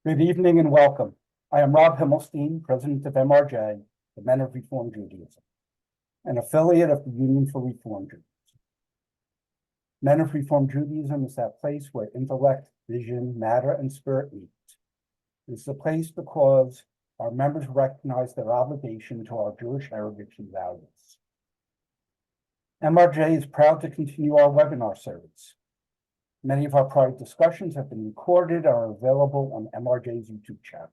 Good evening and welcome. I am Rob Himmelstein, president of MRJ, the Men of Reform Judaism, an affiliate of the Union for Reform Judaism. Men of Reform Judaism is that place where intellect, vision, matter, and spirit meet. It is the place because our members recognize their obligation to our Jewish heritage and values. MRJ is proud to continue our webinar series. Many of our prior discussions have been recorded and are available on MRJ's YouTube channel.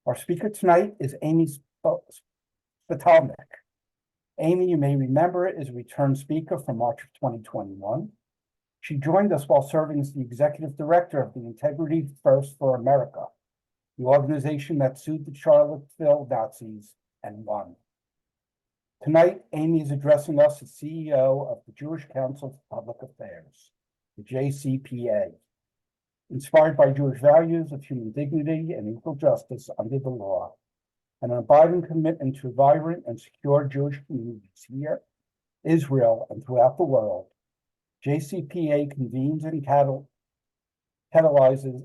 Our speaker tonight is Amy Spitalnick. Amy, you may remember, is a return speaker from March of 2021. She joined us while serving as the executive director of the Integrity First for America, the organization that sued the Charlottesville Nazis and won. Tonight, Amy is addressing us as CEO of the Jewish Council for Public Affairs, the JCPA, inspired by Jewish values of human dignity and equal justice under the law, and an abiding commitment to vibrant and secure Jewish communities here, Israel, and throughout the world. JCPA convenes and catalyzes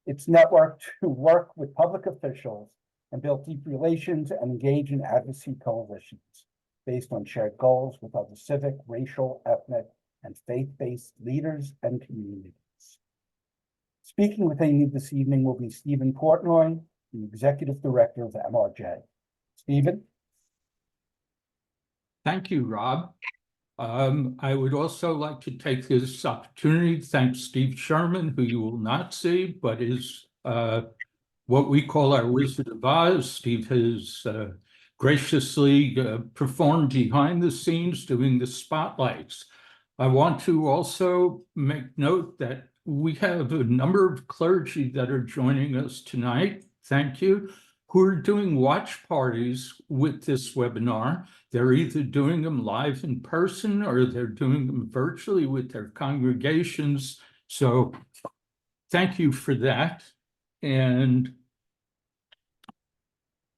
its network to work with public officials and build deep relations and engage in advocacy coalitions based on shared goals with other civic, racial, ethnic, and faith-based leaders and communities. Speaking with Amy this evening will be Stephen Portnoy, the Executive Director of MRJ. Stephen? Thank you, Rob. I would also like to take this opportunity to thank Steve Sherman, who you will not see, but is what we call our Wizard of Oz. Steve has graciously performed behind the scenes doing the spotlights. I want to also make note that we have a number of clergy that are joining us tonight. Thank you. Who are doing watch parties with this webinar. They're either doing them live in person or they're doing them virtually with their congregations. So thank you for that. And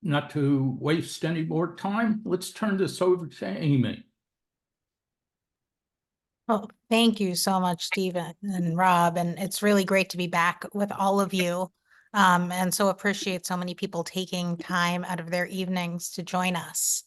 not to waste any more time, let's turn this over to Amy. Well, thank you so much, Stephen and Rob, and it's really great to be back with all of you. And so appreciate so many people taking time out of their evenings to join us.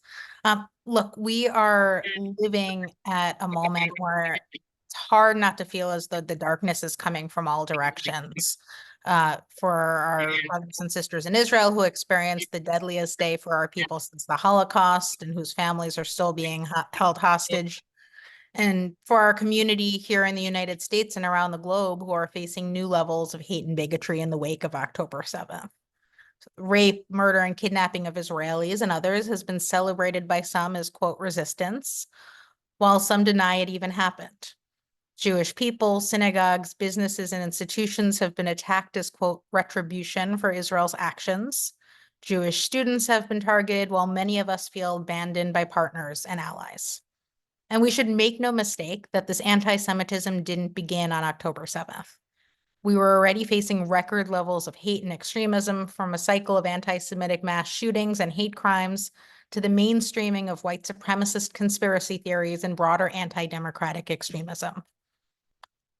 Look, we are living at a moment where it's hard not to feel as though the darkness is coming from all directions. For our brothers and sisters in Israel who experienced the deadliest day for our people since the Holocaust and whose families are still being held hostage. And for our community here in the United States and around the globe who are facing new levels of hate and bigotry in the wake of October 7th. Rape, murder, and kidnapping of Israelis and others has been celebrated by some as, quote, resistance, while some deny it even happened. Jewish people, synagogues, businesses, and institutions have been attacked as, quote, retribution for Israel's actions. Jewish students have been targeted, while many of us feel abandoned by partners and allies. And we should make no mistake that this anti-Semitism didn't begin on October 7th. We were already facing record levels of hate and extremism, from a cycle of anti-Semitic mass shootings and hate crimes to the mainstreaming of white supremacist conspiracy theories and broader anti-democratic extremism.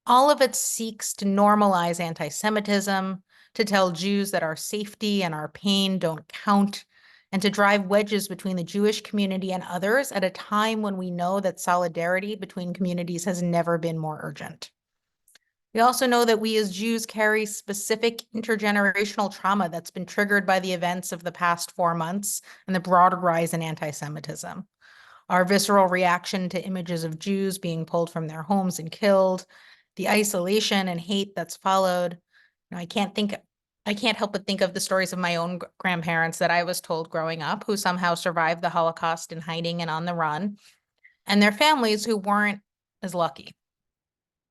All of it seeks to normalize anti-Semitism, to tell Jews that our safety and our pain don't count, and to drive wedges between the Jewish community and others at a time when we know that solidarity between communities has never been more urgent. We also know that we as Jews carry specific intergenerational trauma that's been triggered by the events of the past 4 months and the broader rise in anti-Semitism. Our visceral reaction to images of Jews being pulled from their homes and killed, the isolation and hate that's followed. I can't help but think of the stories of my own grandparents that I was told growing up, who somehow survived the Holocaust in hiding and on the run, and their families who weren't as lucky.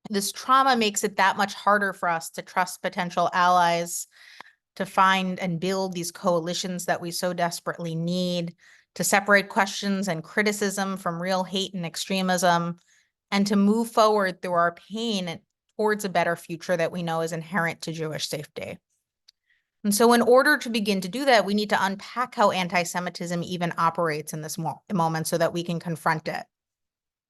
This trauma makes it that much harder for us to trust potential allies, to find and build these coalitions that we so desperately need, to separate questions and criticism from real hate and extremism, and to move forward through our pain towards a better future that we know is inherent to Jewish safety. And so in order to begin to do that, we need to unpack how anti-Semitism even operates in this moment so that we can confront it.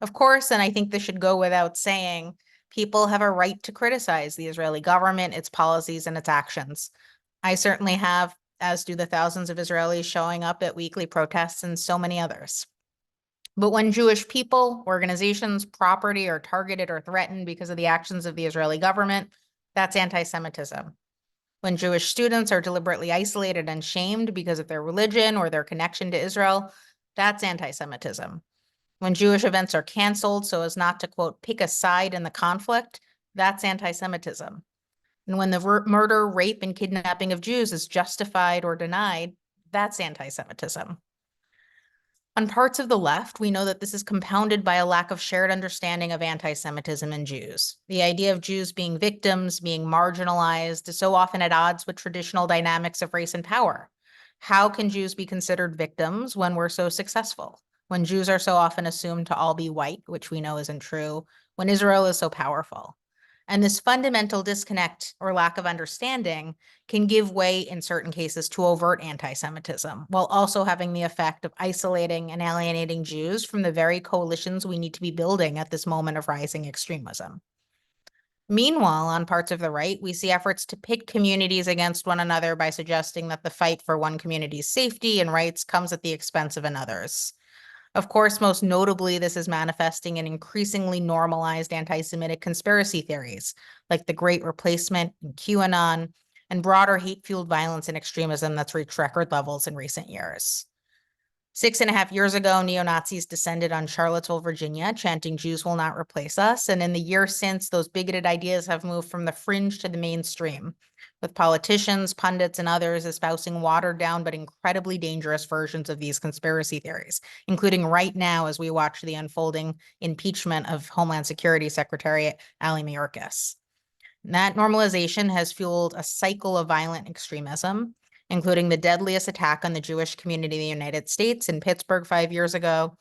Of course, and I think this should go without saying, People have a right to criticize the Israeli government, its policies, and its actions. I certainly have, as do the thousands of Israelis showing up at weekly protests and so many others. But when Jewish people, organizations, property are targeted or threatened because of the actions of the Israeli government, that's anti-Semitism. When Jewish students are deliberately isolated and shamed because of their religion or their connection to Israel, that's anti-Semitism. When Jewish events are canceled so as not to, quote, pick a side in the conflict, that's anti-Semitism. And when the murder, rape, and kidnapping of Jews is justified or denied, that's anti-Semitism. On parts of the left, we know that this is compounded by a lack of shared understanding of anti-Semitism and Jews. The idea of Jews being victims, being marginalized, is so often at odds with traditional dynamics of race and power. How can Jews be considered victims when we're so successful? When Jews are so often assumed to all be white, which we know isn't true, when Israel is so powerful. And this fundamental disconnect or lack of understanding can give way in certain cases to overt anti-Semitism, while also having the effect of isolating and alienating Jews from the very coalitions we need to be building at this moment of rising extremism. Meanwhile, on parts of the right, we see efforts to pit communities against one another by suggesting that the fight for one community's safety and rights comes at the expense of another's. Of course, most notably, this is manifesting in increasingly normalized anti-Semitic conspiracy theories, like the Great Replacement and QAnon, and broader hate-fueled violence and extremism that's reached record levels in recent years. 6.5 years ago, neo-Nazis descended on Charlottesville, Virginia, chanting "Jews will not replace us." And in the years since, those bigoted ideas have moved from the fringe to the mainstream, with politicians, pundits, and others espousing watered down but incredibly dangerous versions of these conspiracy theories, including right now as we watch the unfolding impeachment of Homeland Security Secretary Ali Mayorkas. That normalization has fueled a cycle of violent extremism, including the deadliest attack on the Jewish community in the United States in Pittsburgh 5 years ago,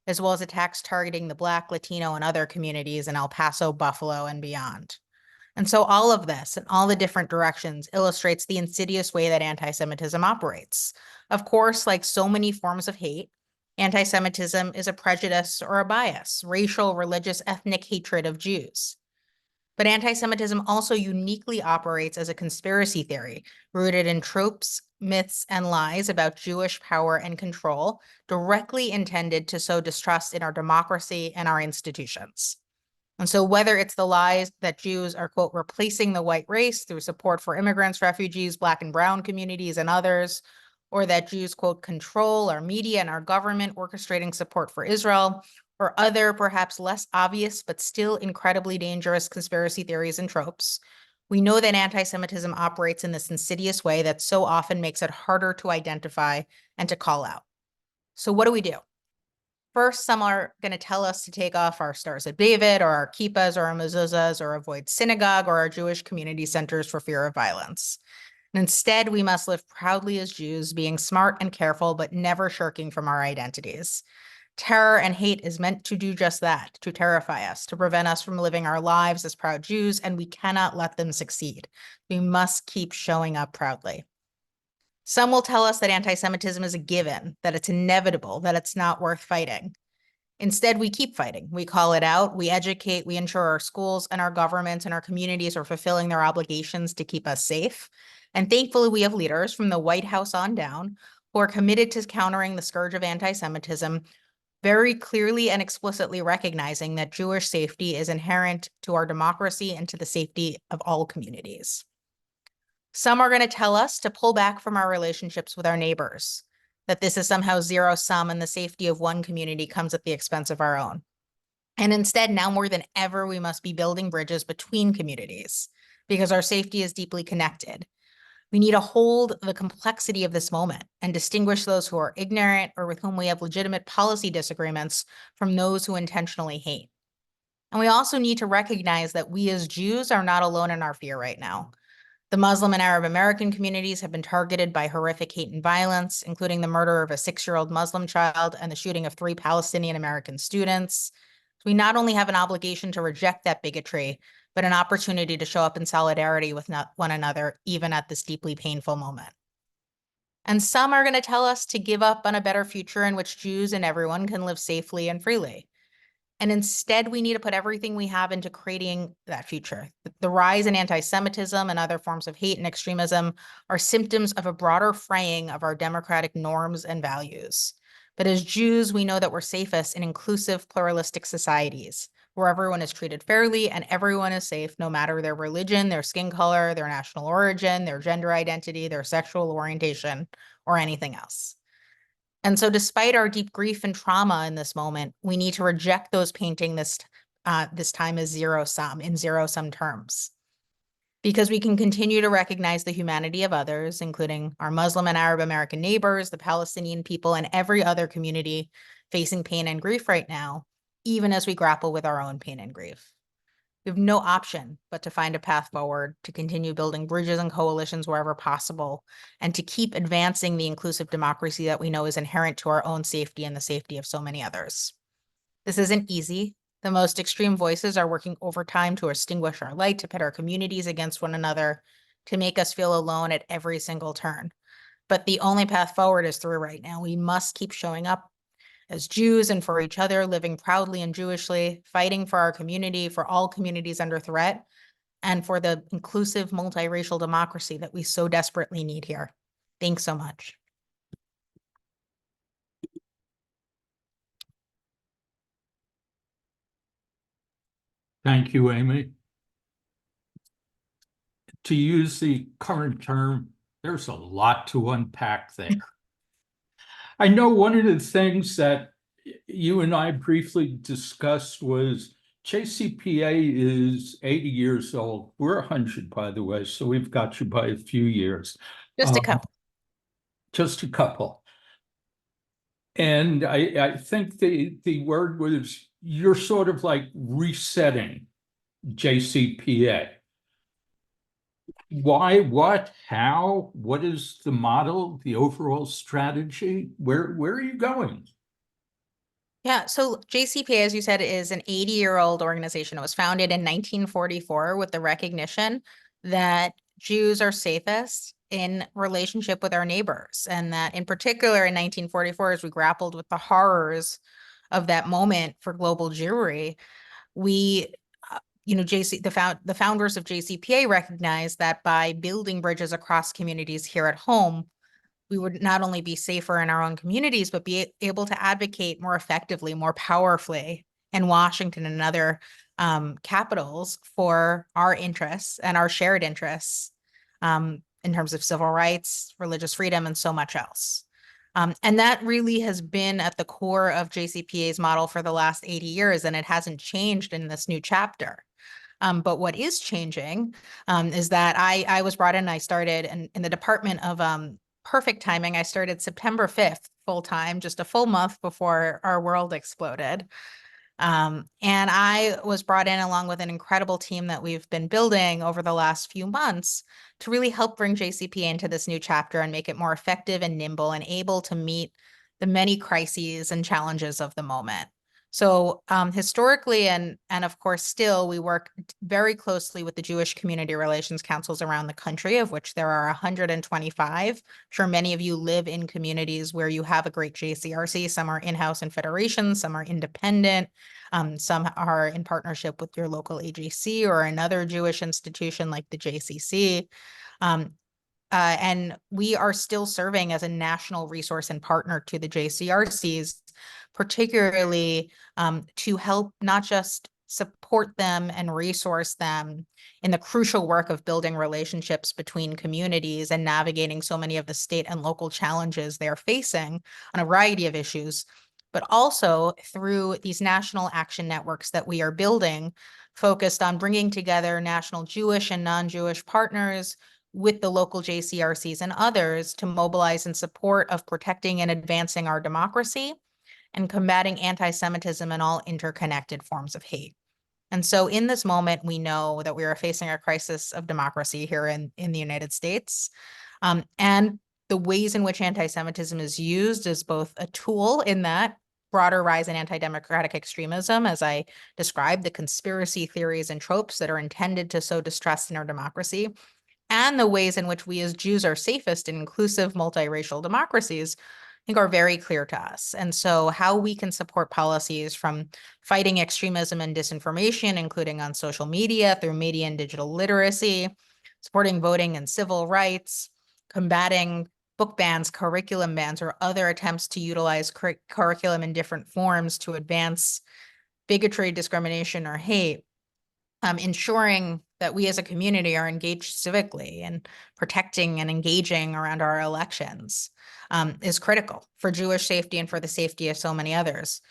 as well as attacks targeting the Black, Latino, and other communities in El Paso, Buffalo, and beyond. And so all of this and all the different directions illustrates the insidious way that anti-Semitism operates. Of course, like so many forms of hate, anti-Semitism is a prejudice or a bias, racial, religious, ethnic hatred of Jews. But anti-Semitism also uniquely operates as a conspiracy theory, rooted in tropes, myths, and lies about Jewish power and control, directly intended to sow distrust in our democracy and our institutions. And so whether it's the lies that Jews are, quote, replacing the white race through support for immigrants, refugees, Black and brown communities, and others, or that Jews, quote, control our media and our government, orchestrating support for Israel, or other perhaps less obvious but still incredibly dangerous conspiracy theories and tropes, we know that anti-Semitism operates in this insidious way that so often makes it harder to identify and to call out. So what do? First, some are going to tell us to take off our Stars of David or our kippahs or our mezuzahs or avoid synagogue or our Jewish community centers for fear of violence. And instead, we must live proudly as Jews, being smart and careful, but never shirking from our identities. Terror and hate is meant to do just that, to terrify us, to prevent us from living our lives as proud Jews, and we cannot let them succeed. We must keep showing up proudly. Some will tell us that anti-Semitism is a given, that it's inevitable, that it's not worth fighting. Instead, we keep fighting. We call it out, we educate, we ensure our schools and our governments and our communities are fulfilling their obligations to keep us safe. And thankfully, we have leaders from the White House on down who are committed to countering the scourge of anti-Semitism, very clearly and explicitly recognizing that Jewish safety is inherent to our democracy and to the safety of all communities. Some are going to tell us to pull back from our relationships with our neighbors, that this is somehow zero sum and the safety of one community comes at the expense of our own. And instead, now more than ever, we must be building bridges between communities because our safety is deeply connected. We need to hold the complexity of this moment and distinguish those who are ignorant or with whom we have legitimate policy disagreements from those who intentionally hate. And we also need to recognize that we as Jews are not alone in our fear right now. The Muslim and Arab American communities have been targeted by horrific hate and violence, including the murder of a 6-year-old Muslim child and the shooting of 3 Palestinian American students. We not only have an obligation to reject that bigotry, but an opportunity to show up in solidarity with one another, even at this deeply painful moment. And some are going to tell us to give up on a better future in which Jews and everyone can live safely and freely. And instead, we need to put everything we have into creating that future. The rise in anti-Semitism and other forms of hate and extremism are symptoms of a broader fraying of our democratic norms and values. But as Jews, we know that we're safest in inclusive, pluralistic societies where everyone is treated fairly and everyone is safe, no matter their religion, their skin color, their national origin, their gender identity, their sexual orientation, or anything else. And so despite our deep grief and trauma in this moment, we need to reject those painting this time as zero-sum, in zero-sum terms. Because we can continue to recognize the humanity of others, including our Muslim and Arab American neighbors, the Palestinian people, and every other community facing pain and grief right now, even as we grapple with our own pain and grief. We have no option but to find a path forward, to continue building bridges and coalitions wherever possible, and to keep advancing the inclusive democracy that we know is inherent to our own safety and the safety of so many others. This isn't easy. The most extreme voices are working overtime to extinguish our light, to pit our communities against one another, to make us feel alone at every single turn. But the only path forward is through right now. We must keep showing up as Jews and for each other, living proudly and Jewishly, fighting for our community, for all communities under threat, and for the inclusive multiracial democracy that we so desperately need here. Thanks so much. Thank you, Amy. To use the current term, there's a lot to unpack there. I know one of the things that you and I briefly discussed was JCPA is 80 years old. We're 100, by the way, so we've got you by a few years. Just a couple. Just a couple. And I think the word was, you're sort of like resetting JCPA. Why, what, how, what is the model, the overall strategy? Where are you going? Yeah, so JCPA, as you said, is an 80-year-old organization. It was founded in 1944 with the recognition that Jews are safest in relationship with our neighbors. And that in particular in 1944, as we grappled with the horrors of that moment for global Jewry, we the founders of JCPA recognized that by building bridges across communities here at home, we would not only be safer in our own communities, but be able to advocate more effectively, more powerfully in Washington and other capitals for our interests and our shared interests in terms of civil rights, religious freedom, and so much else. And that really has been at the core of JCPA's model for the last 80 years, and it hasn't changed in this new chapter. But what is changing is that I was brought in, I started in the Department of perfect timing. I started September 5th full-time, just a full month before our world exploded. And I was brought in along with an incredible team that we've been building over the last few months to really help bring JCPA into this new chapter and make it more effective and nimble and able to meet the many crises and challenges of the moment. So historically, and of course still, we work very closely with the Jewish community relations councils around the country, of which there are 125. I'm sure many of you live in communities where you have a great JCRC. Some are in-house in federations, some are independent, some are in partnership with your local AJC or another Jewish institution like the JCC. And we are still serving as a national resource and partner to the JCRCs, particularly to help not just support them and resource them in the crucial work of building relationships between communities and navigating so many of the state and local challenges they're facing on a variety of issues, but also through these national action networks that we are building, focused on bringing together national Jewish and non-Jewish partners with the local JCRCs and others to mobilize in support of protecting and advancing our democracy and combating anti-Semitism and all interconnected forms of hate. And so in this moment, we know that we are facing a crisis of democracy here in the United States. And the ways in which anti-Semitism is used as both a tool in that broader rise in anti-democratic extremism, as I described, the conspiracy theories and tropes that are intended to sow distrust in our democracy, and the ways in which we as Jews are safest in inclusive multiracial democracies think are very clear to us. And so how we can support policies from fighting extremism and disinformation, including on social media through media and digital literacy, supporting voting and civil rights, combating book bans, curriculum bans, or other attempts to utilize curriculum in different forms to advance bigotry, discrimination, or hate, ensuring that we as a community are engaged civically and protecting and engaging around our elections is critical for Jewish safety and for the safety of so many others.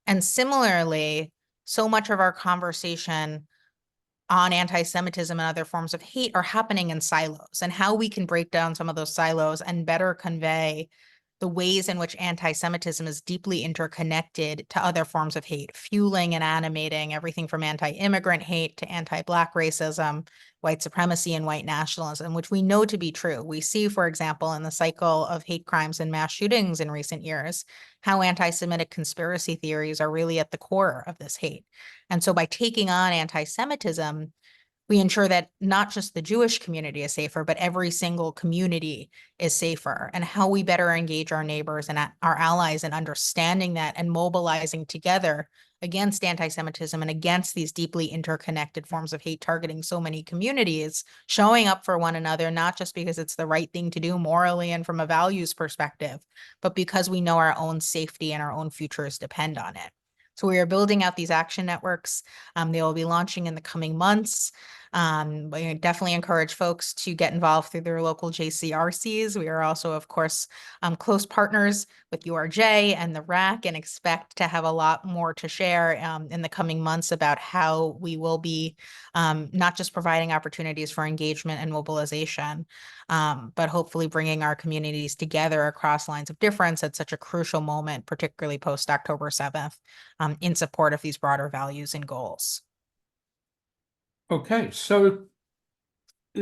And similarly, so much of our conversation on anti-Semitism and other forms of hate are happening in silos, and how we can break down some of those silos and better convey the ways in which anti-Semitism is deeply interconnected to other forms of hate, fueling and animating everything from anti-immigrant hate to anti-Black racism, white supremacy, and white nationalism, which we know to be true. We see, for example, in the cycle of hate crimes and mass shootings in recent years, how anti-Semitic conspiracy theories are really at the core of this hate. And so by taking on anti-Semitism, we ensure that not just the Jewish community is safer, but every single community is safer, and how we better engage our neighbors and our allies in understanding that and mobilizing together against anti-Semitism and against these deeply interconnected forms of hate targeting so many communities, showing up for one another, not just because it's the right thing to do morally and from a values perspective, but because we know our own safety and our own futures depend on it. So we are building out these action networks. They will be launching in the coming months. We definitely encourage folks to get involved through their local JCRCs. We are also, of course, close partners with URJ and the RAC, and expect to have a lot more to share in the coming months about how we will be not just providing opportunities for engagement and mobilization, but hopefully bringing our communities together across lines of difference at such a crucial moment, particularly post October 7th, in support of these broader values and goals. Okay, so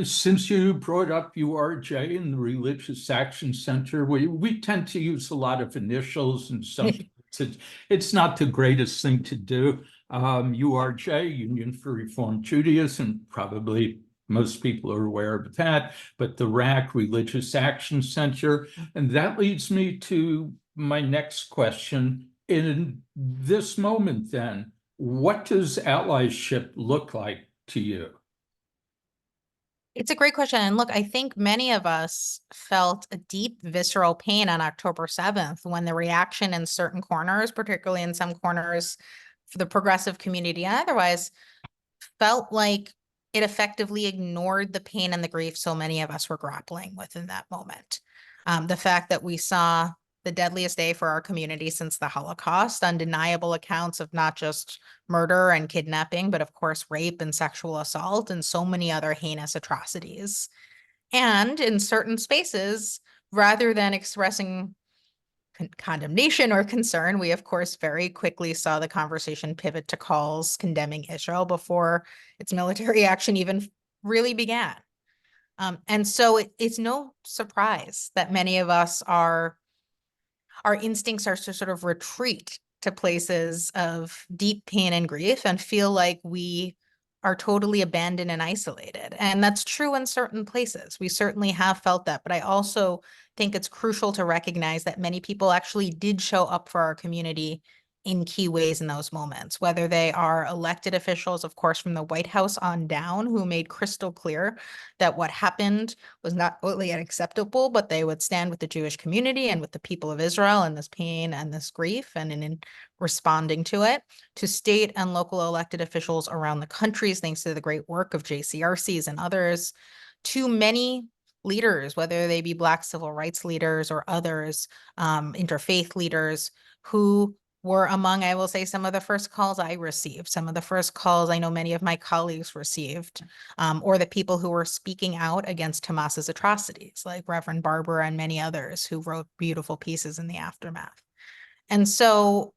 since you brought up URJ and the Religious Action Center, we tend to use a lot of initials, and sometimes it's not the greatest thing to do. URJ, Union for Reform Judaism, probably most people are aware of that, but the RAC, Religious Action Center, and that leads me to my next question. In this moment, then, what does allyship look like to you? It's a great question. And look, I think many of us felt a deep visceral pain on October 7th when the reaction in certain corners, particularly in some corners for the progressive community and otherwise, felt like it effectively ignored the pain and the grief so many of us were grappling with in that moment. The fact that we saw the deadliest day for our community since the Holocaust, undeniable accounts of not just murder and kidnapping, but of course, rape and sexual assault and so many other heinous atrocities. And in certain spaces, rather than expressing condemnation or concern, we of course very quickly saw the conversation pivot to calls condemning Israel before its military action even really began. And so it's no surprise that many of us our instincts are to sort of retreat to places of deep pain and grief and feel like we are totally abandoned and isolated. And that's true in certain places. We certainly have felt that. But I also think it's crucial to recognize that many people actually did show up for our community in key ways in those moments, whether they are elected officials, of course, from the White House on down, who made crystal clear that what happened was not only unacceptable, but they would stand with the Jewish community and with the people of Israel in this pain and this grief and in responding to it, to state and local elected officials around the country, thanks to the great work of JCRCs and others, to many leaders, whether they be Black civil rights leaders or others, interfaith leaders, who were among, I will say, some of the first calls I received, some of the first calls I know many of my colleagues received, or the people who were speaking out against Hamas's atrocities, like Reverend Barber and many others who wrote beautiful pieces in the aftermath. And so,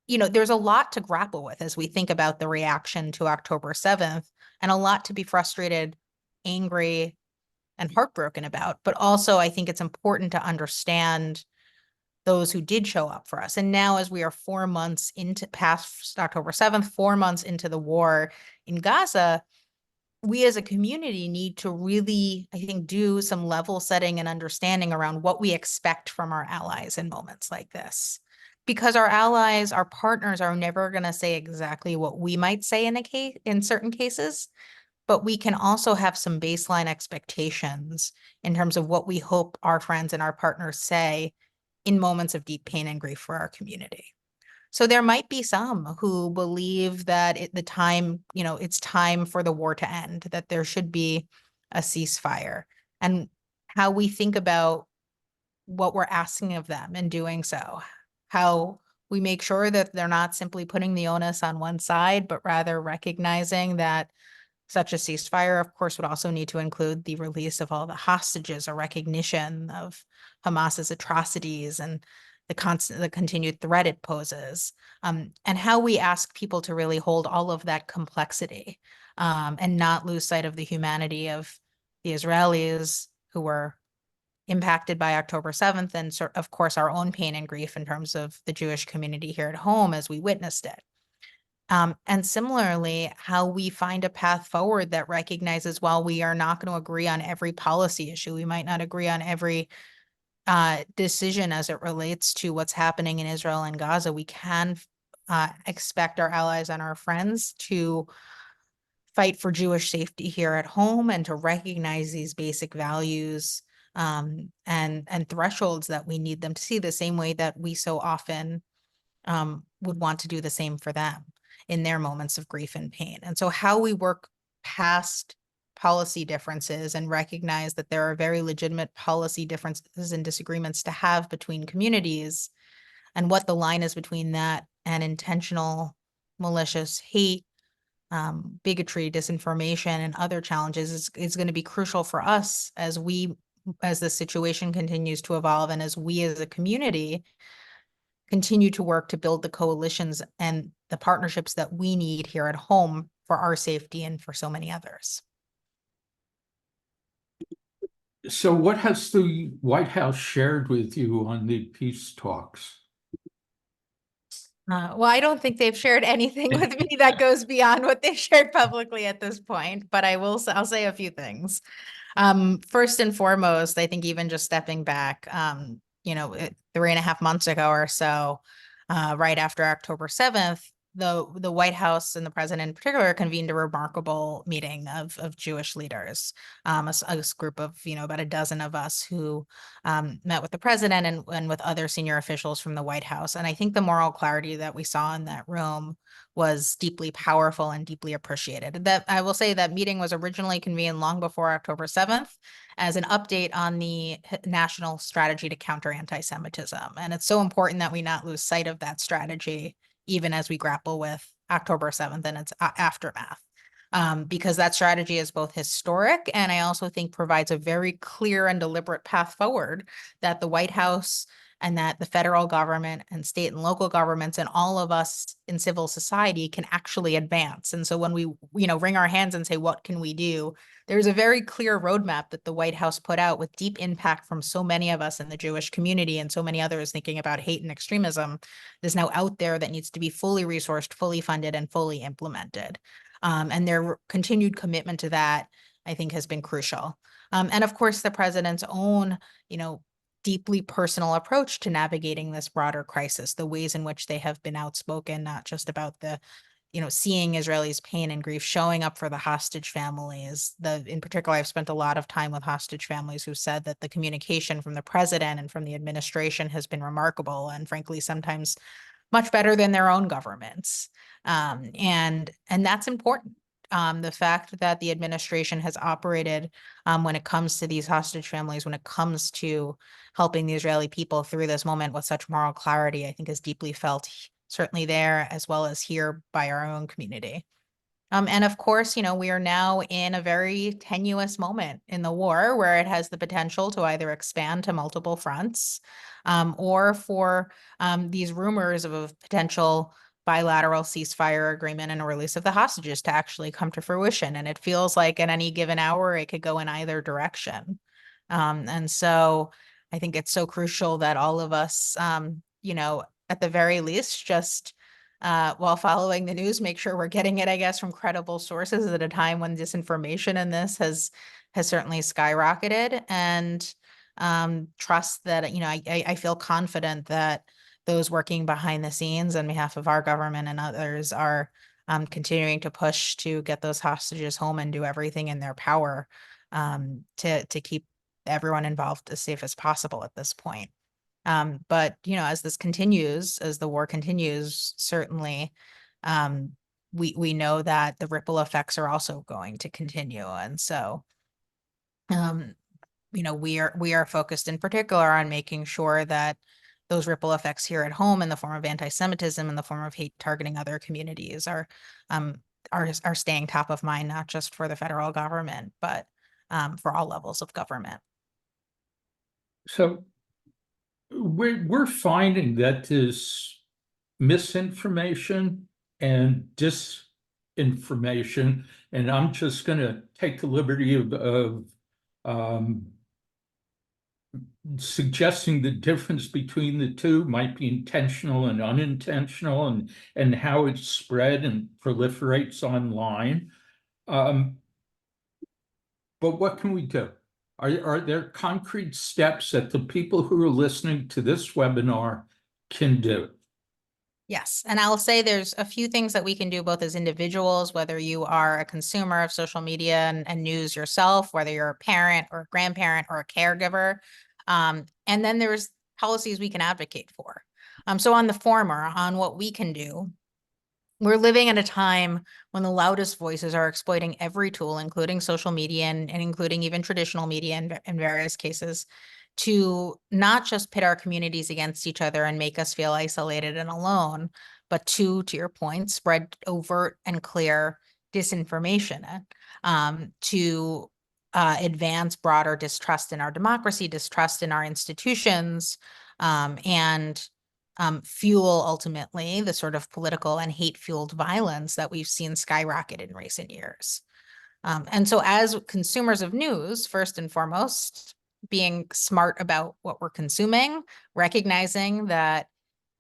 there's a lot to grapple with as we think about the reaction to October 7th, and a lot to be frustrated, angry, and heartbroken about. But also, I think it's important to understand those who did show up for us. And now, as we are 4 months into past October 7th, 4 months into the war in Gaza, we as a community need to really, I think, do some level setting and understanding around what we expect from our allies in moments like this. Because our allies, our partners are never going to say exactly what we might say in certain cases, but we can also have some baseline expectations in terms of what we hope our friends and our partners say in moments of deep pain and grief for our community. So there might be some who believe that it's time for the war to end, that there should be a ceasefire, and how we think about what we're asking of them in doing so, how we make sure that they're not simply putting the onus on one side, but rather recognizing that such a ceasefire, of course, would also need to include the release of all the hostages, a recognition of Hamas's atrocities and the continued threat it poses, and how we ask people to really hold all of that complexity, and not lose sight of the humanity of the Israelis who were impacted by October 7th, and of course our own pain and grief in terms of the Jewish community here at home as we witnessed it. And similarly, how we find a path forward that recognizes while we are not going to agree on every policy issue, we might not agree on every decision as it relates to what's happening in Israel and Gaza, we can expect our allies and our friends to fight for Jewish safety here at home and to recognize these basic values, and thresholds that we need them to see, the same way that we so often would want to do the same for them in their moments of grief and pain. And so how we work past policy differences and recognize that there are very legitimate policy differences and disagreements to have between communities, and what the line is between that and intentional malicious hate, bigotry, disinformation, and other challenges is going to be crucial for us as the situation continues to evolve, and as we as a community continue to work to build the coalitions and the partnerships that we need here at home for our safety and for so many others. So what has the White House shared with you on the peace talks? Well, I don't think they've shared anything with me that goes beyond what they've shared publicly at this point, but I'll say a few things. First and foremost, I think even just stepping back, 3.5 months ago or so, right after October 7th, the White House and the president in particular convened a remarkable meeting of Jewish leaders, a group of, about a dozen of us who met with the president and with other senior officials from the White House. And I think the moral clarity that we saw in that room was deeply powerful and deeply appreciated. That I will say that meeting was originally convened long before October 7th as an update on the national strategy to counter anti-Semitism. And it's so important that we not lose sight of that strategy, even as we grapple with October 7th and its aftermath. Because that strategy is both historic and I also think provides a very clear and deliberate path forward that the White House and that the federal government and state and local governments and all of us in civil society can actually advance. And so when we, wring our hands and say, what can we do? There's a very clear roadmap that the White House put out with deep impact from so many of us in the Jewish community and so many others thinking about hate and extremism that's now out there that needs to be fully resourced, fully funded, and fully implemented. And their continued commitment to that, I think, has been crucial. And of course, the president's own, deeply personal approach to navigating this broader crisis, the ways in which they have been outspoken, not just about the, seeing Israelis' pain and grief, showing up for the hostage families. In particular, I've spent a lot of time with hostage families who said that the communication from the president and from the administration has been remarkable and frankly, sometimes much better than their own governments. And that's important. The fact that the administration has operated when it comes to these hostage families, when it comes to helping the Israeli people through this moment with such moral clarity, I think is deeply felt, certainly there as well as here by our own community. And of course, we are now in a very tenuous moment in the war where it has the potential to either expand to multiple fronts, or for these rumors of a potential bilateral ceasefire agreement and a release of the hostages to actually come to fruition. And it feels like at any given hour, it could go in either direction. And so I think it's so crucial that all of us, at the very least, just while following the news, make sure we're getting it, I guess, from credible sources at a time when disinformation in this has certainly skyrocketed, and trust that, you know, I feel confident that those working behind the scenes on behalf of our government and others are continuing to push to get those hostages home and do everything in their power to keep everyone involved as safe as possible at this point. But, you know, as this continues, as the war continues, certainly we know that the ripple effects are also going to continue. And so, you know, we are focused in particular on making sure that those ripple effects here at home in the form of anti-Semitism, in the form of hate targeting other communities are staying top of mind, not just for the federal government, but for all levels of government. So we're finding that this misinformation and disinformation, and I'm just going to take the liberty of suggesting the difference between the two might be intentional and unintentional, and how it's spread and proliferates online. But what can we do? Are there concrete steps that the people who are listening to this webinar can do? Yes, and I'll say there's a few things that we can do both as individuals, whether you are a consumer of social media and news yourself, whether you're a parent or a grandparent or a caregiver. And then there's policies we can advocate for. So on the former, on what we can do, we're living at a time when the loudest voices are exploiting every tool, including social media and including even traditional media in various cases, to not just pit our communities against each other and make us feel isolated and alone, but to your point, spread overt and clear disinformation to advance broader distrust in our democracy, distrust in our institutions, and fuel ultimately the sort of political and hate-fueled violence that we've seen skyrocket in recent years. And so as consumers of news, first and foremost, being smart about what we're consuming, recognizing that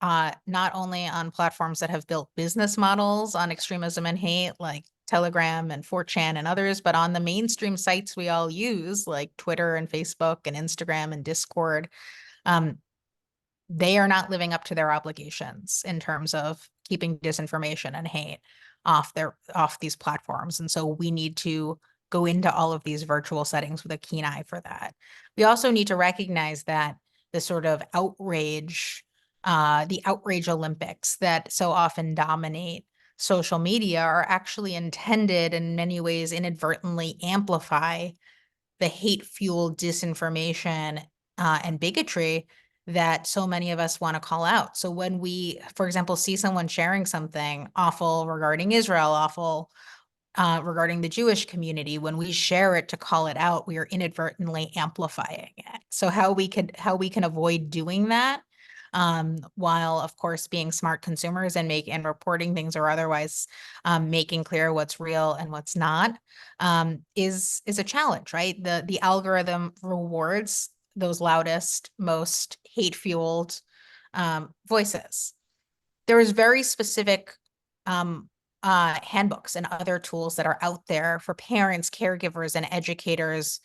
not only on platforms that have built business models on extremism and hate, like Telegram and 4chan and others, but on the mainstream sites we all use, like Twitter and Facebook and Instagram and Discord, they are not living up to their obligations in terms of keeping disinformation and hate off these platforms. And so we need to go into all of these virtual settings with a keen eye for that. We also need to recognize that the sort of outrage, the outrage Olympics that so often dominate social media are actually intended in many ways inadvertently amplify the hate-fueled disinformation and bigotry that so many of us want to call out. So when we, for example, see someone sharing something awful regarding Israel, awful regarding the Jewish community, when we share it to call it out, we are inadvertently amplifying it. So how we can avoid doing that, while of course being smart consumers and reporting things or otherwise making clear what's real and what's not, is a challenge, right? The algorithm rewards those loudest, most hate-fueled voices. There is very specific handbooks and other tools that are out there for parents, caregivers, and educators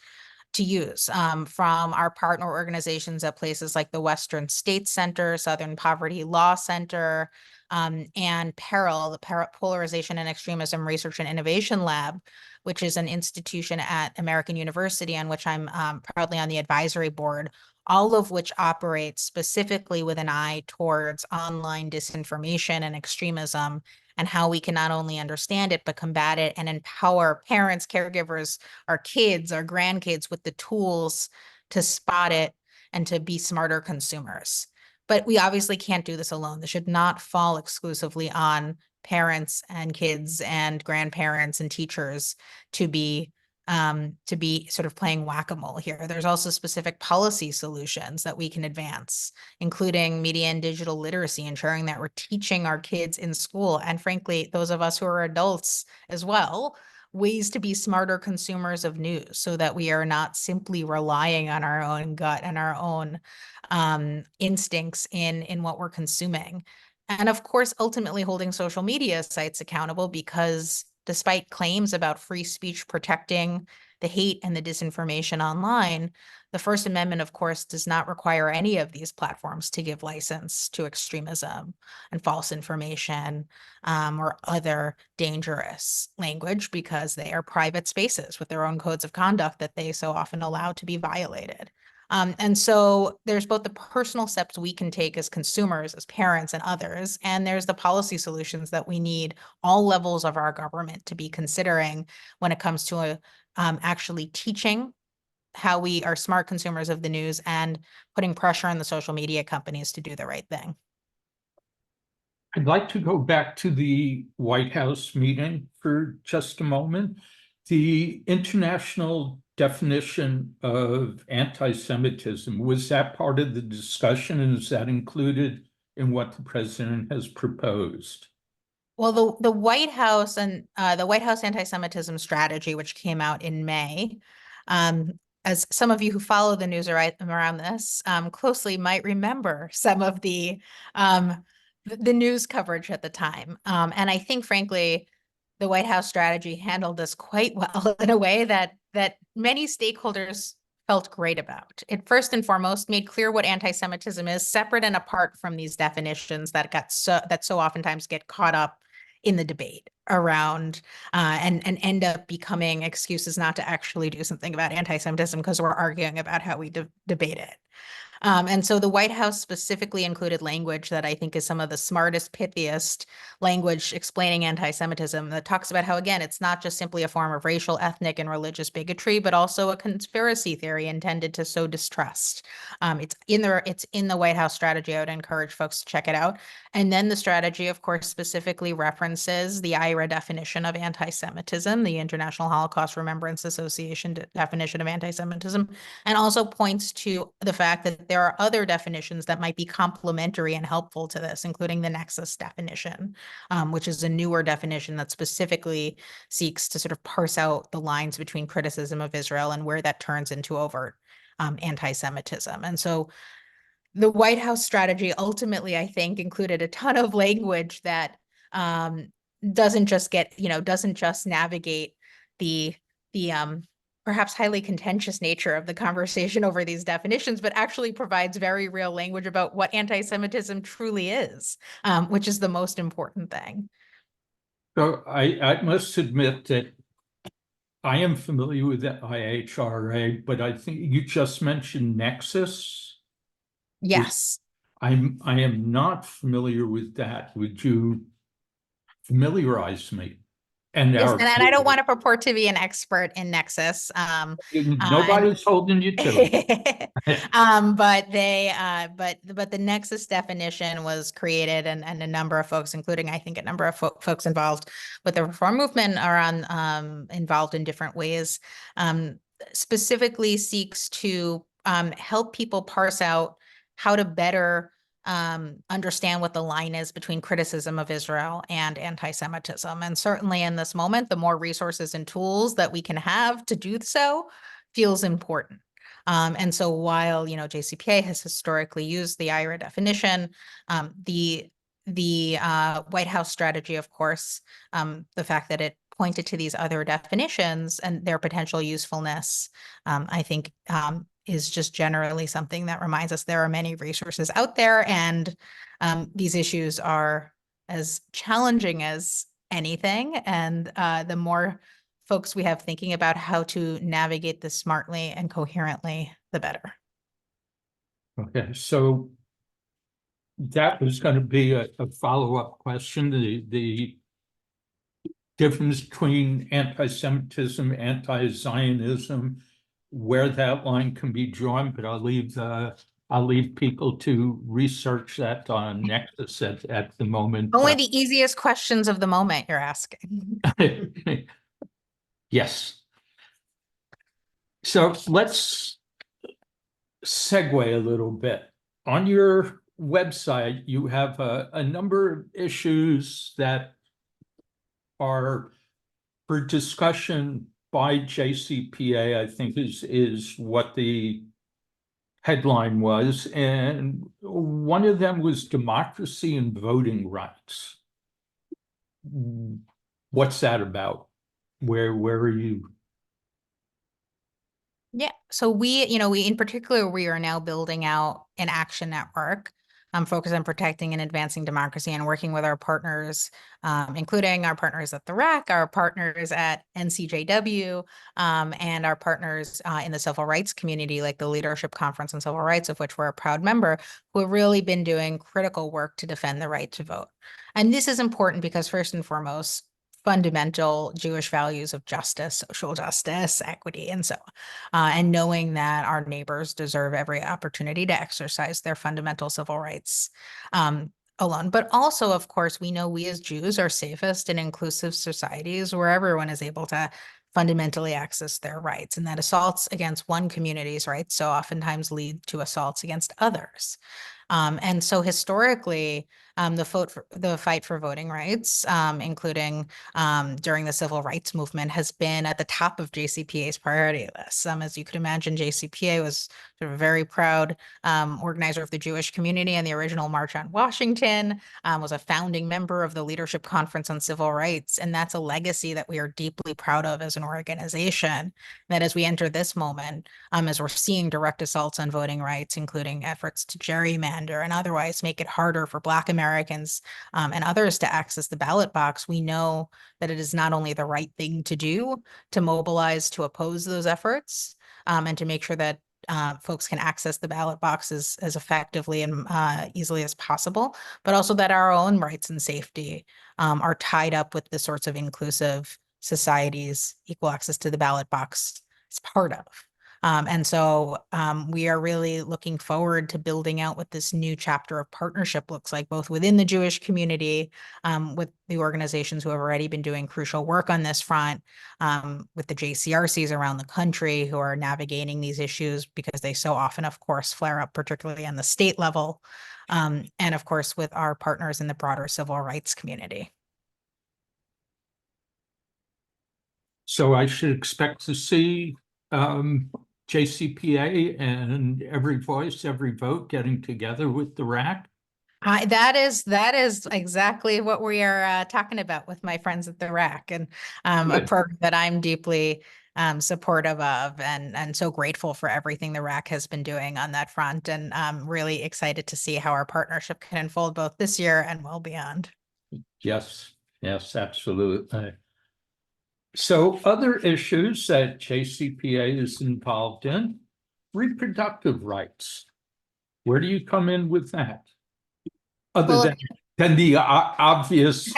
to use from our partner organizations at places like the Western States Center, Southern Poverty Law Center, and PERIL, the Polarization and Extremism Research and Innovation Lab, which is an institution at American University on which I'm proudly on the advisory board, all of which operate specifically with an eye towards online disinformation and extremism, and how we can not only understand it, but combat it and empower parents, caregivers, our kids, our grandkids with the tools to spot it and to be smarter consumers. But we obviously can't do this alone. This should not fall exclusively on parents and kids and grandparents and teachers to be sort of playing whack-a-mole here. There's also specific policy solutions that we can advance, including media and digital literacy, ensuring that we're teaching our kids in school, and frankly, those of us who are adults as well, ways to be smarter consumers of news so that we are not simply relying on our own gut and our own instincts in what we're consuming. And of course, ultimately holding social media sites accountable, because despite claims about free speech protecting the hate and the disinformation online, the First Amendment, of course, does not require any of these platforms to give license to extremism and false information or other dangerous language, because they are private spaces with their own codes of conduct that they so often allow to be violated. And so there's both the personal steps we can take as consumers, as parents and others, and there's the policy solutions that we need all levels of our government to be considering when it comes to actually teaching how we are smart consumers of the news and putting pressure on the social media companies to do the right thing. I'd like to go back to the White House meeting for just a moment. The international definition of anti-Semitism, was that part of the discussion, and is that included in what the president has proposed? Well, the White House and the White House anti-Semitism strategy, which came out in May, as some of you who follow the news around this closely might remember some of the news coverage at the time. And I think, frankly, the White House strategy handled this quite well in a way that many stakeholders felt great about. It first and foremost made clear what anti-Semitism is, separate and apart from these definitions that so oftentimes get caught up in the debate around and end up becoming excuses not to actually do something about anti-Semitism because we're arguing about how we debate it. And so the White House specifically included language that I think is some of the smartest, pithiest language explaining anti-Semitism, that talks about how, again, it's not just simply a form of racial, ethnic, and religious bigotry, but also a conspiracy theory intended to sow distrust. It's in the White House strategy. I would encourage folks to check it out. And then the strategy, of course, specifically references the IHRA definition of anti-Semitism, the International Holocaust Remembrance Association definition of anti-Semitism, and also points to the fact that there are other definitions that might be complementary and helpful to this, including the nexus definition, which is a newer definition that specifically seeks to sort of parse out the lines between criticism of Israel and where that turns into overt anti-Semitism. And so the White House strategy ultimately, I think, included a ton of language that doesn't just navigate the perhaps highly contentious nature of the conversation over these definitions, but actually provides very real language about what anti-Semitism truly is, which is the most important thing. So I must admit that I am familiar with the IHRA, but I think you just mentioned Nexus. Yes. I am not familiar with that. Would you familiarize me? And Yes, and I don't want to purport to be an expert in Nexus. Nobody's holding you to it. But the Nexus definition was created, and a number of folks, including I think a number of folks involved with the reform movement, are involved in different ways. Specifically seeks to help people parse out how to better understand what the line is between criticism of Israel and anti-Semitism. And certainly in this moment, the more resources and tools that we can have to do so feels important. And so while, JCPA has historically used the IHRA definition, the White House strategy, of course, the fact that it pointed to these other definitions and their potential usefulness, I think is just generally something that reminds us there are many resources out there, and these issues are as challenging as anything. And the more folks we have thinking about how to navigate this smartly and coherently, the better. Okay, so that was going to be a follow-up question. The difference between anti-Semitism, anti-Zionism, where that line can be drawn, but I'll leave people to research that on Nexus at the moment. Only the easiest questions of the moment you're asking. Yes. So let's segue a little bit. On your website, you have a number of issues that are for discussion by JCPA, I think is what the headline was, and one of them was democracy and voting rights. What's that about? Where are you? Yeah, so we in particular, we are now building out an action network focused on protecting and advancing democracy and working with our partners, including our partners at the RAC, our partners at NCJW, and our partners in the civil rights community, like the Leadership Conference on Civil Rights, of which we're a proud member, who have really been doing critical work to defend the right to vote. And this is important because, first and foremost, fundamental Jewish values of justice, social justice, equity, and so and knowing that our neighbors deserve every opportunity to exercise their fundamental civil rights alone. But also, of course, we know we as Jews are safest and inclusive societies where everyone is able to fundamentally access their rights, and that assaults against one community's rights so oftentimes lead to assaults against others. And so historically, the fight for voting rights, including during the civil rights movement, has been at the top of JCPA's priority list. As you could imagine, JCPA was sort of a very proud organizer of the Jewish community and the original March on Washington, was a founding member of the Leadership Conference on Civil Rights. And that's a legacy that we are deeply proud of as an organization. That as we enter this moment, as we're seeing direct assaults on voting rights, including efforts to gerrymander and otherwise make it harder for Black Americans and others to access the ballot box, we know that it is not only the right thing to do to mobilize to oppose those efforts and to make sure that folks can access the ballot boxes as effectively and easily as possible, but also that our own rights and safety are tied up with the sorts of inclusive societies equal access to the ballot box is part of. And so we are really looking forward to building out what this new chapter of partnership looks like, both within the Jewish community, with the organizations who have already been doing crucial work on this front, with the JCRCs around the country who are navigating these issues because they so often, of course, flare up, particularly on the state level, and of course, with our partners in the broader civil rights community. So I should expect to see JCPA and Every Voice, Every Vote getting together with the RAC. That is exactly what we are talking about with my friends at the RAC, and a Good. program that I'm deeply supportive of, and so grateful for everything the RAC has been doing on that front, and I'm really excited to see how our partnership can unfold both this year and well beyond. Yes, yes, absolutely. So other issues that JCPA is involved in, reproductive rights. Where do you come in with that? Other Well, than the obvious.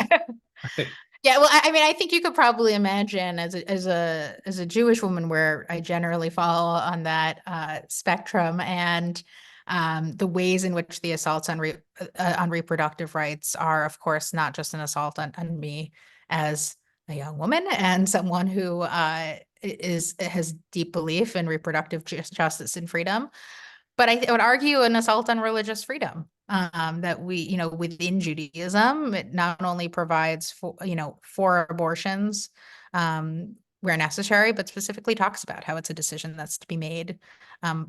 yeah, well, I mean, I think you could probably imagine as a Jewish woman where I generally fall on that spectrum, and the ways in which the assaults on reproductive rights are, of course, not just an assault on me as a young woman and someone who has deep belief in reproductive justice and freedom, but I would argue an assault on religious freedom. That we, within Judaism, it not only provides for abortions where necessary, but specifically talks about how it's a decision that's to be made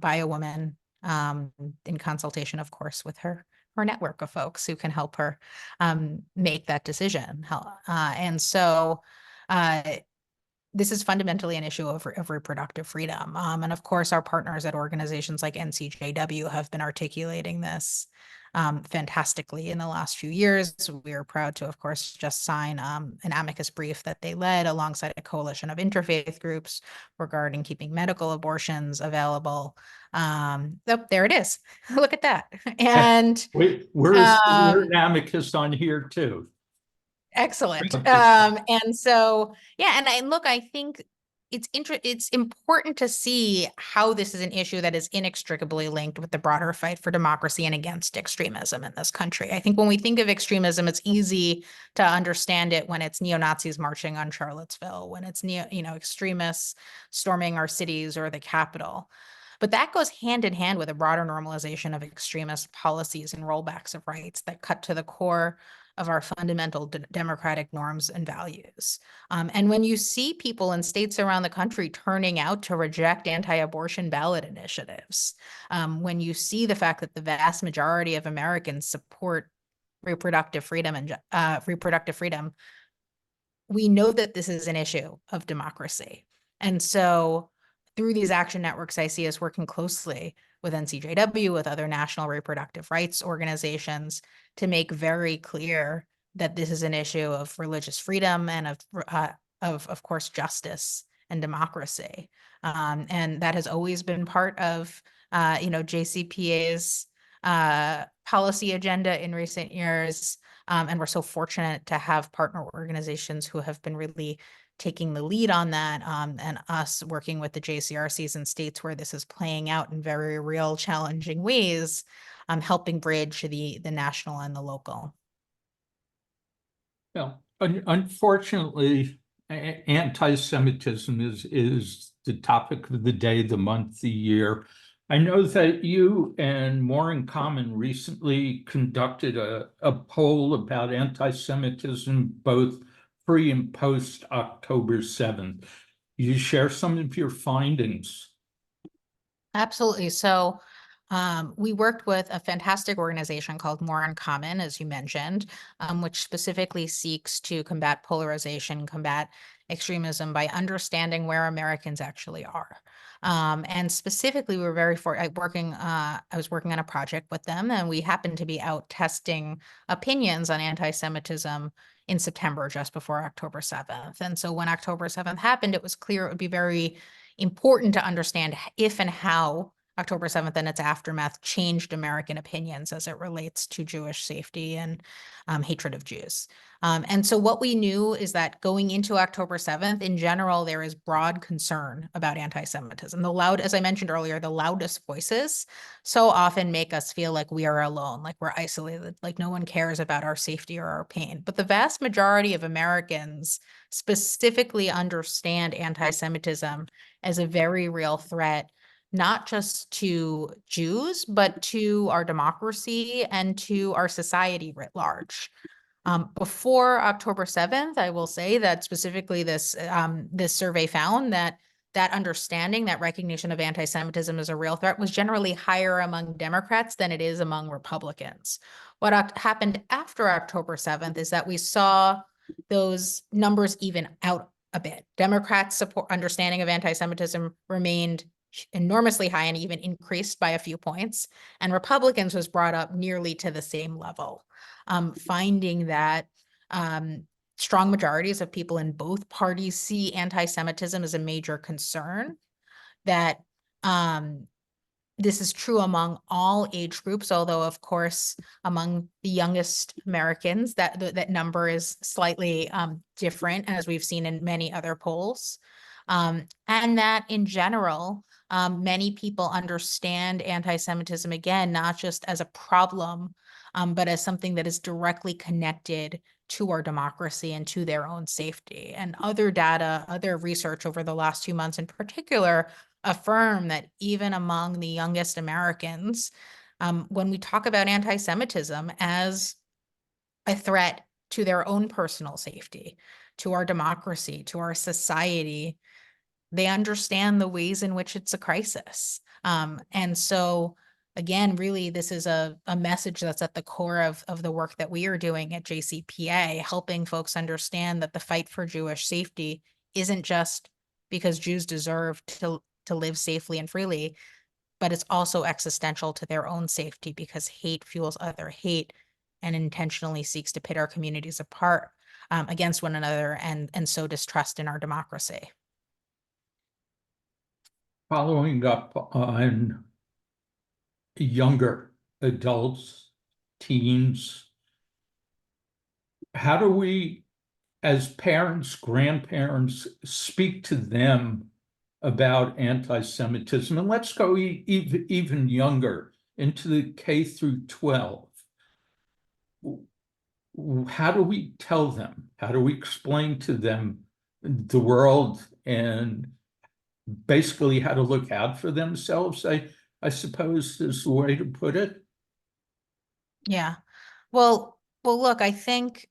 by a woman in consultation, of course, with her network of folks who can help her make that decision. And so this is fundamentally an issue of reproductive freedom. And of course, our partners at organizations like NCJW have been articulating this fantastically in the last few years. We are proud to, of course, just sign an amicus brief that they led alongside a coalition of interfaith groups regarding keeping medical abortions available. Oh, there it is. Look at that. And We're an amicus on here too. excellent. And so, yeah, and look, I think it's important to see how this is an issue that is inextricably linked with the broader fight for democracy and against extremism in this country. I think when we think of extremism, it's easy to understand it when it's neo-Nazis marching on Charlottesville, when it's extremists storming our cities or the Capitol. But that goes hand in hand with a broader normalization of extremist policies and rollbacks of rights that cut to the core of our fundamental democratic norms and values. And when you see people in states around the country turning out to reject anti-abortion ballot initiatives, when you see the fact that the vast majority of Americans support reproductive freedom and reproductive freedom, we know that this is an issue of democracy. And so through these action networks, I see us working closely with NCJW, with other national reproductive rights organizations, to make very clear that this is an issue of religious freedom and of course, justice and democracy. And that has always been part of, JCPA's policy agenda in recent years. And we're so fortunate to have partner organizations who have been really taking the lead on that, and us working with the JCRCs in states where this is playing out in very real, challenging ways, helping bridge the national and the local. Well, unfortunately, anti-Semitism is the topic of the day, the month, the year. I know that you and More in Common recently conducted a poll about anti-Semitism, both pre and post October 7th. You share some of your findings? Absolutely. So we worked with a fantastic organization called More in Common, as you mentioned, which specifically seeks to combat polarization, combat extremism by understanding where Americans actually are. And specifically, we were I was working on a project with them, and we happened to be out testing opinions on anti-Semitism in September, just before October 7th. And so when October 7th happened, it was clear it would be very important to understand if and how October 7th and its aftermath changed American opinions as it relates to Jewish safety and hatred of Jews. And so what we knew is that going into October 7th, in general, there is broad concern about anti-Semitism. As I mentioned earlier, the loudest voices so often make us feel like we are alone, like we're isolated, like no one cares about our safety or our pain. But the vast majority of Americans specifically understand anti-Semitism as a very real threat, not just to Jews, but to our democracy and to our society writ large. Before October 7th, I will say that specifically this survey found that understanding, that recognition of anti-Semitism as a real threat was generally higher among Democrats than it is among Republicans. What happened after October 7th is that we saw those numbers even out a bit. Democrats' understanding of anti-Semitism remained enormously high and even increased by a few points, and Republicans was brought up nearly to the same level, finding that strong majorities of people in both parties see anti-Semitism as a major concern, that this is true among all age groups, although of course among the youngest Americans that number is slightly different, as we've seen in many other polls, and that in general many people understand anti-Semitism, again, not just as a problem, but as something that is directly connected to our democracy and to their own safety. And other data, other research over the last 2 months in particular, affirm that even among the youngest Americans, when we talk about anti-Semitism as a threat to their own personal safety, to our democracy, to our society, they understand the ways in which it's a crisis. And so, again, really, this is a message that's at the core of the work that we are doing at JCPA, helping folks understand that the fight for Jewish safety isn't just because Jews deserve to live safely and freely, but it's also existential to their own safety, because hate fuels other hate and intentionally seeks to pit our communities apart against one another, and sow distrust in our democracy. Following up on younger adults, teens, how do we, as parents, grandparents, speak to them about anti-Semitism? And let's go even younger, into the K through 12. How do we tell them? How do we explain to them the world and basically how to look out for themselves, I suppose is the way to put it? Yeah. Well, Well, look, I think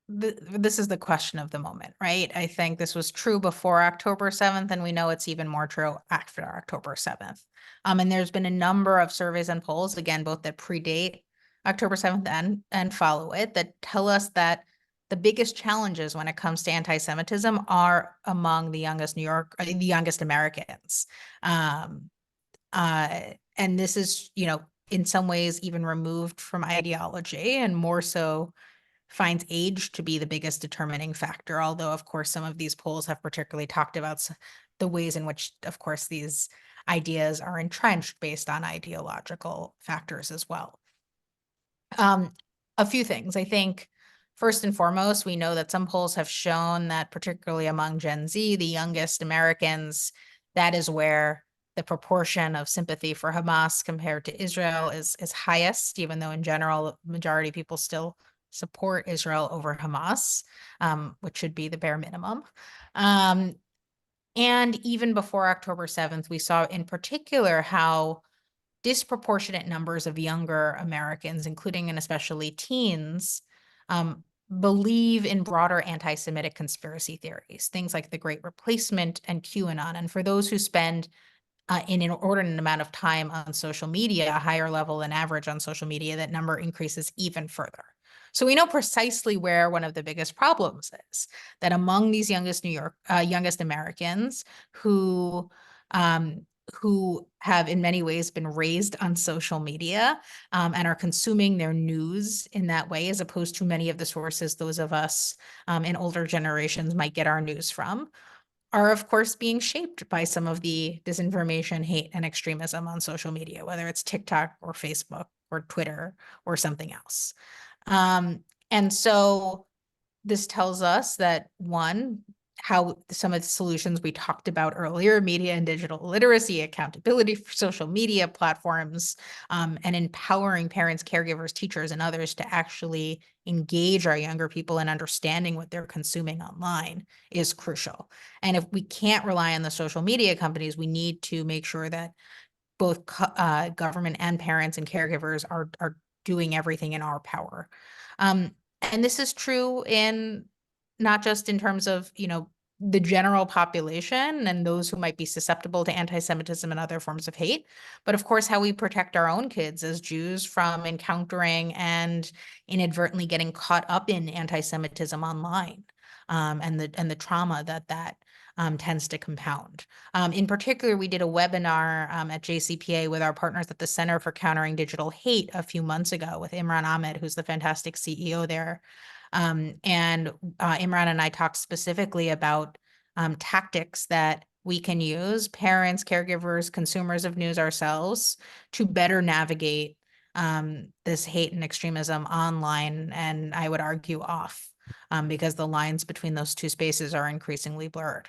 this is the question of the moment, right? I think this was true before October 7th, and we know it's even more true after October 7th. And there's been a number of surveys and polls, again, both that predate October 7th and follow it, that tell us that the biggest challenges when it comes to anti-Semitism are among the youngest the youngest Americans. Um, and this is, in some ways even removed from ideology and more so finds age to be the biggest determining factor. Although, of course, some of these polls have particularly talked about the ways in which, of course, these ideas are entrenched based on ideological factors as well. A few things. I think first and foremost, we know that some polls have shown that particularly among Gen Z, the youngest Americans, that is where the proportion of sympathy for Hamas compared to Israel is highest, even though in general, majority of people still support Israel over Hamas, which should be the bare minimum. And even before October 7th, we saw in particular how disproportionate numbers of younger Americans, including and especially teens, believe in broader anti-Semitic conspiracy theories, things like the Great Replacement and QAnon. And for those who spend in an inordinate amount of time on social media, a higher level than average on social media, that number increases even further. So we know precisely where one of the biggest problems is, that among these youngest youngest Americans who have in many ways been raised on social media and are consuming their news in that way, as opposed to many of the sources those of us in older generations might get our news from, are of course being shaped by some of the disinformation, hate, and extremism on social media, whether it's TikTok or Facebook or Twitter or something else. And so this tells us that, one, how some of the solutions we talked about earlier, media and digital literacy, accountability for social media platforms, and empowering parents, caregivers, teachers, and others to actually engage our younger people in understanding what they're consuming online is crucial. And if we can't rely on the social media companies, we need to make sure that both government and parents and caregivers are doing everything in our power. And this is true in not just in terms of, the general population and those who might be susceptible to anti-Semitism and other forms of hate, but of course, how we protect our own kids as Jews from encountering and inadvertently getting caught up in anti-Semitism online, and the trauma that tends to compound. In particular, we did a webinar at JCPA with our partners at the Center for Countering Digital Hate a few months ago with Imran Ahmed, who's the fantastic CEO there. And Imran and I talked specifically about tactics that we can use, parents, caregivers, consumers of news ourselves, to better navigate this hate and extremism online, and I would argue off, because the lines between those two spaces are increasingly blurred.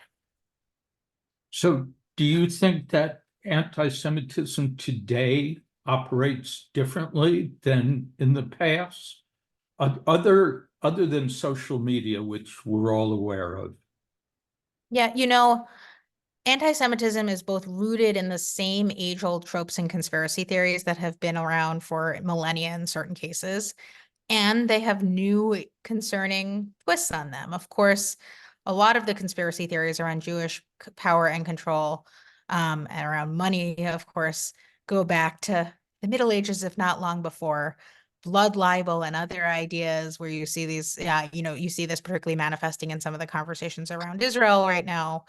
So do you think that anti-Semitism today operates differently than in the past? Other than social media, which we're all aware of? Yeah, anti-Semitism is both rooted in the same age-old tropes and conspiracy theories that have been around for millennia in certain cases, and they have new concerning twists on them. Of course, a lot of the conspiracy theories around Jewish power and control, and around money, of course, go back to the Middle Ages, if not long before. Blood libel and other ideas where you see these, you see this particularly manifesting in some of the conversations around Israel right now.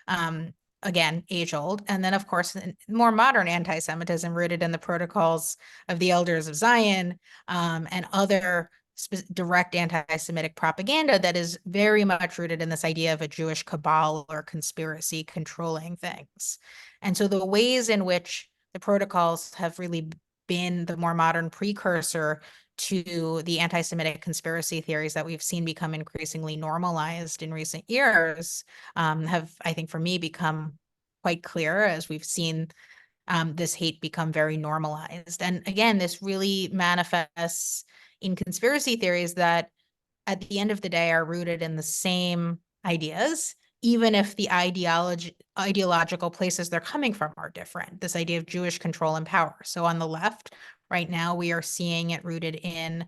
Um, Again, age old. And then, of course, more modern anti-Semitism rooted in the protocols of the Elders of Zion, and other direct anti-Semitic propaganda that is very much rooted in this idea of a Jewish cabal or conspiracy controlling things. And so the ways in which the protocols have really been the more modern precursor to the anti-Semitic conspiracy theories that we've seen become increasingly normalized in recent years, have, I think, for me, become quite clear as we've seen this hate become very normalized. And again, this really manifests in conspiracy theories that at the end of the day are rooted in the same ideas, even if the ideological places they're coming from are different. This idea of Jewish control and power. So on the left, right now, we are seeing it rooted in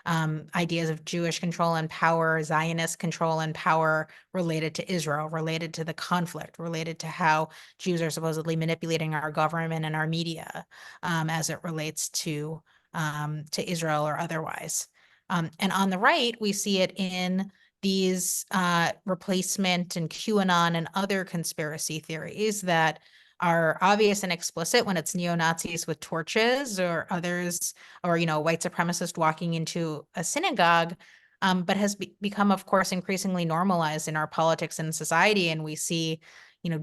ideas of Jewish control and power, Zionist control and power related to Israel, related to the conflict, related to how Jews are supposedly manipulating our government and our media as it relates to Israel or otherwise. And on the right, we see it in these replacement and QAnon and other conspiracy theories that are obvious and explicit when it's neo-Nazis with torches or others, or, white supremacist walking into a synagogue, but has become, of course, increasingly normalized in our politics and society. And we see,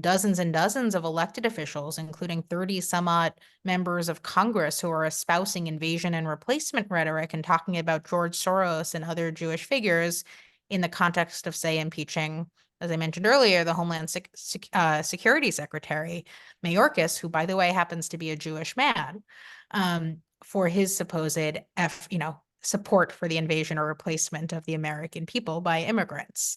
dozens and dozens of elected officials, including 30 some odd members of Congress, who are espousing invasion and replacement rhetoric and talking about George Soros and other Jewish figures in the context of, say, impeaching, as I mentioned earlier, the Homeland Security Secretary, Mayorkas, who, by the way, happens to be a Jewish man, for his supposed support for the invasion or replacement of the American people by immigrants.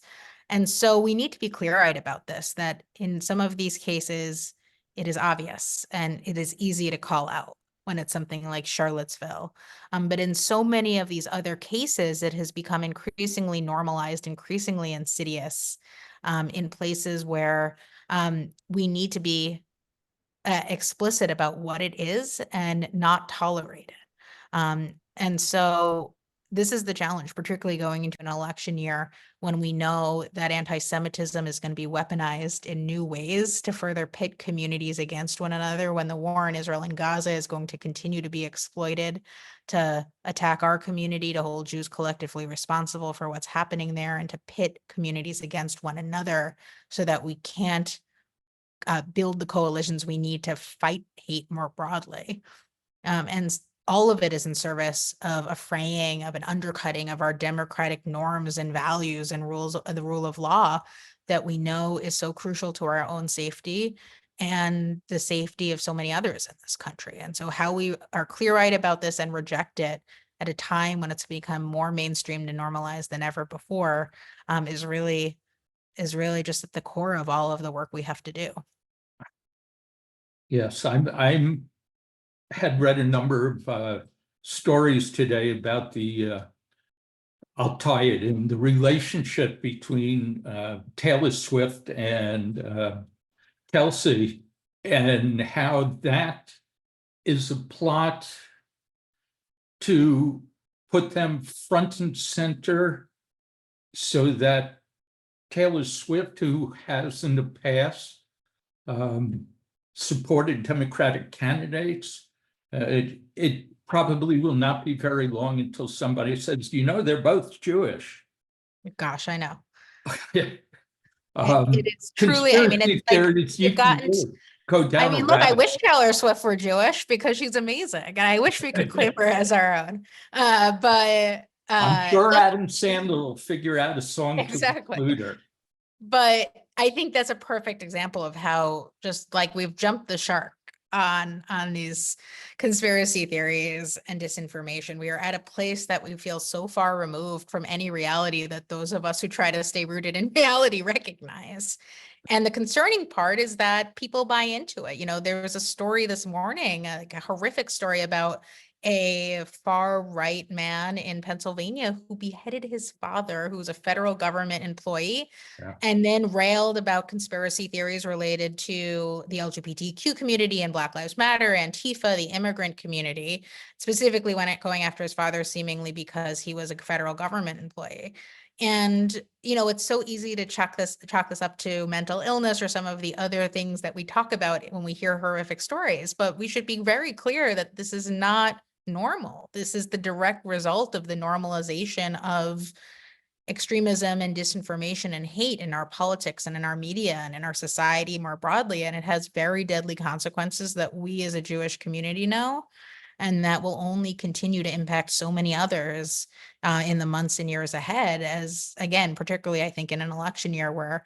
And so we need to be clear-eyed about this, that in some of these cases, it is obvious and it is easy to call out when it's something like Charlottesville. But in so many of these other cases, it has become increasingly normalized, increasingly insidious, in places where we need to be explicit about what it is and not tolerate it. And so this is the challenge, particularly going into an election year when we know that anti-Semitism is going to be weaponized in new ways to further pit communities against one another, when the war in Israel and Gaza is going to continue to be exploited to attack our community, to hold Jews collectively responsible for what's happening there, and to pit communities against one another so that we can't build the coalitions we need to fight hate more broadly. And all of it is in service of a fraying, of an undercutting of our democratic norms and values and rules, the rule of law, that we know is so crucial to our own safety and the safety of so many others in this country. And so how we are clear-eyed about this and reject it at a time when it's become more mainstream and normalized than ever before is really just at the core of all of the work we have to do. Yes, I'm had read a number of stories today about I'll tie it in, the relationship between Taylor Swift and Kelsey, and how that is a plot to put them front and center so that Taylor Swift, who has in the past supported Democratic candidates, it probably will not be very long until somebody says, they're both Jewish. Gosh, I know. It is truly, I mean, it's like you've gotten go down. I mean, look, I wish Taylor Swift were Jewish because she's amazing, and I wish we could claim her as our own. But I'm sure Adam Sandler will figure out a song to include her. But I think that's a perfect example of how just like we've jumped the shark on these conspiracy theories and disinformation. We are at a place that we feel so far removed from any reality that those of us who try to stay rooted in reality recognize. And the concerning part is that people buy into it. There was a story this morning, like a horrific story about a far right man in Pennsylvania who beheaded his father, who was a federal government employee, and then railed about conspiracy theories related to the LGBTQ community and Black Lives Matter, Antifa, the immigrant community, specifically when going after his father, seemingly because he was a federal government employee. And, it's so easy to chalk this up to mental illness or some of the other things that we talk about when we hear horrific stories. But we should be very clear that this is not normal. This is the direct result of the normalization of extremism and disinformation and hate in our politics and in our media and in our society more broadly. And it has very deadly consequences that we as a Jewish community know, and that will only continue to impact so many others in the months and years ahead, as, again, particularly I think in an election year where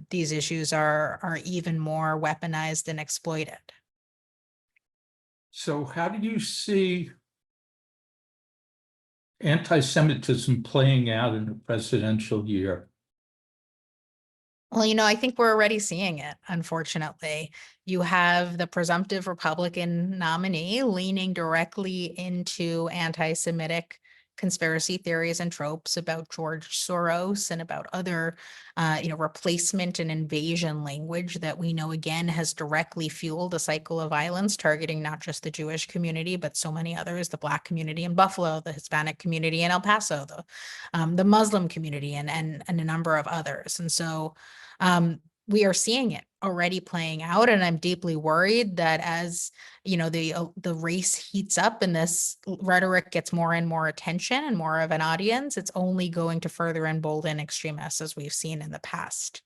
these issues are even more weaponized and exploited. So how do you see anti-Semitism playing out in a presidential year? Well, I think we're already seeing it, unfortunately. You have the presumptive Republican nominee leaning directly into anti-Semitic conspiracy theories and tropes about George Soros and about other, replacement and invasion language that we know again has directly fueled a cycle of violence targeting not just the Jewish community, but so many others, the Black community in Buffalo, the Hispanic community in El Paso, the Muslim community, and a number of others. And so we are seeing it already playing out, and I'm deeply worried that as the race heats up and this rhetoric gets more and more attention and more of an audience, it's only going to further embolden extremists as we've seen in the past.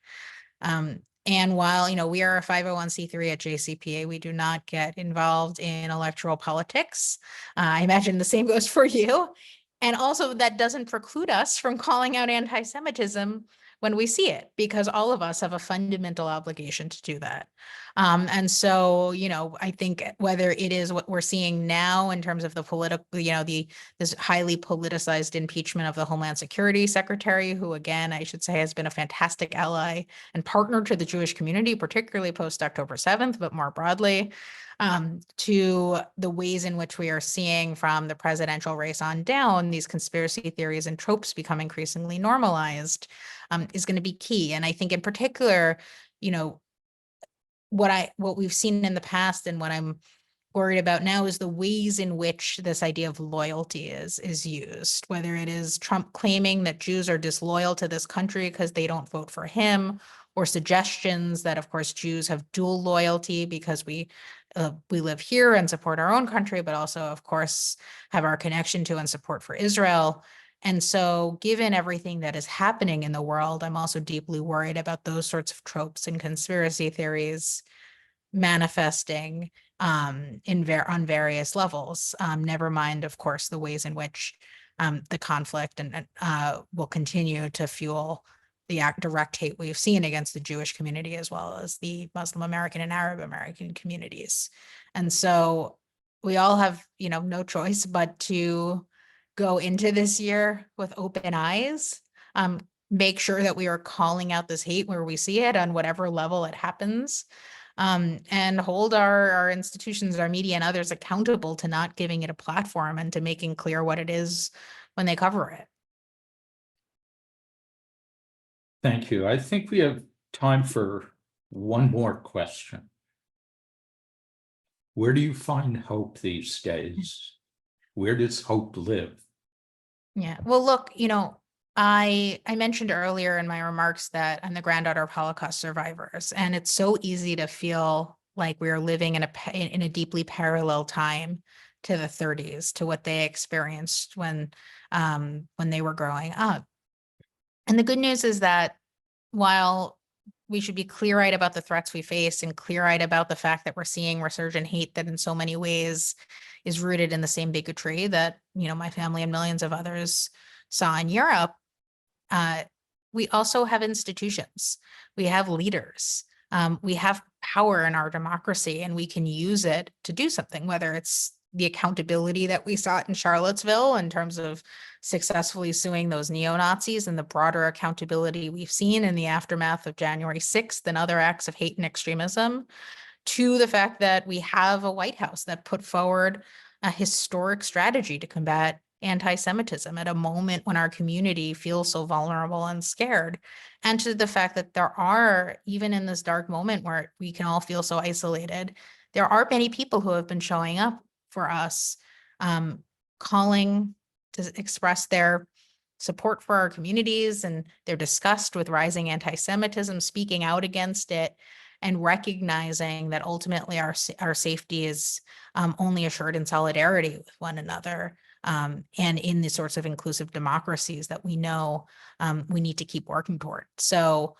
And while we are a 501c3 at JCPA, we do not get involved in electoral politics. I imagine the same goes for you. And also that doesn't preclude us from calling out anti-Semitism when we see it, because all of us have a fundamental obligation to do that. And so, I think whether it is what we're seeing now in terms of the political, this highly politicized impeachment of the Homeland Security Secretary, who again, I should say, has been a fantastic ally and partner to the Jewish community, particularly post October 7th, but more broadly, to the ways in which we are seeing from the presidential race on down, these conspiracy theories and tropes become increasingly normalized, is going to be key. And I think in particular, what we've seen in the past and what I'm worried about now is the ways in which this idea of loyalty is used, whether it is Trump claiming that Jews are disloyal to this country because they don't vote for him, or suggestions that, of course, Jews have dual loyalty because we live here and support our own country, but also, of course, have our connection to and support for Israel. And so given everything that is happening in the world, I'm also deeply worried about those sorts of tropes and conspiracy theories manifesting on various levels. Never mind, of course, the ways in which the conflict will continue to fuel the direct hate we've seen against the Jewish community, as well as the Muslim American and Arab American communities. And so we all have, no choice but to go into this year with open eyes, make sure that we are calling out this hate where we see it on whatever level it happens, and hold our institutions, our media, and others accountable to not giving it a platform and to making clear what it is when they cover it. Thank you. I think we have time for one more question. Where do you find hope these days? Where does hope live? Yeah, well, look, I mentioned earlier in my remarks that I'm the granddaughter of Holocaust survivors, and it's so easy to feel like we're living in a deeply parallel time to the 30s, to what they experienced when they were growing up. And the good news is that while we should be clear-eyed about the threats we face and clear-eyed about the fact that we're seeing resurgent hate that in so many ways is rooted in the same bigotry that, my family and millions of others saw in Europe, we also have institutions. We have leaders. We have power in our democracy, and we can use it to do something, whether it's the accountability that we saw in Charlottesville in terms of successfully suing those neo-Nazis, and the broader accountability we've seen in the aftermath of January 6th and other acts of hate and extremism, to the fact that we have a White House that put forward a historic strategy to combat anti-Semitism at a moment when our community feels so vulnerable and scared, and to the fact that there are, even in this dark moment where we can all feel so isolated, there are many people who have been showing up for us, calling to express their support for our communities and their disgust with rising anti-Semitism, speaking out against it, and recognizing that ultimately our safety is only assured in solidarity with one another, and in the sorts of inclusive democracies that we know we need to keep working toward. So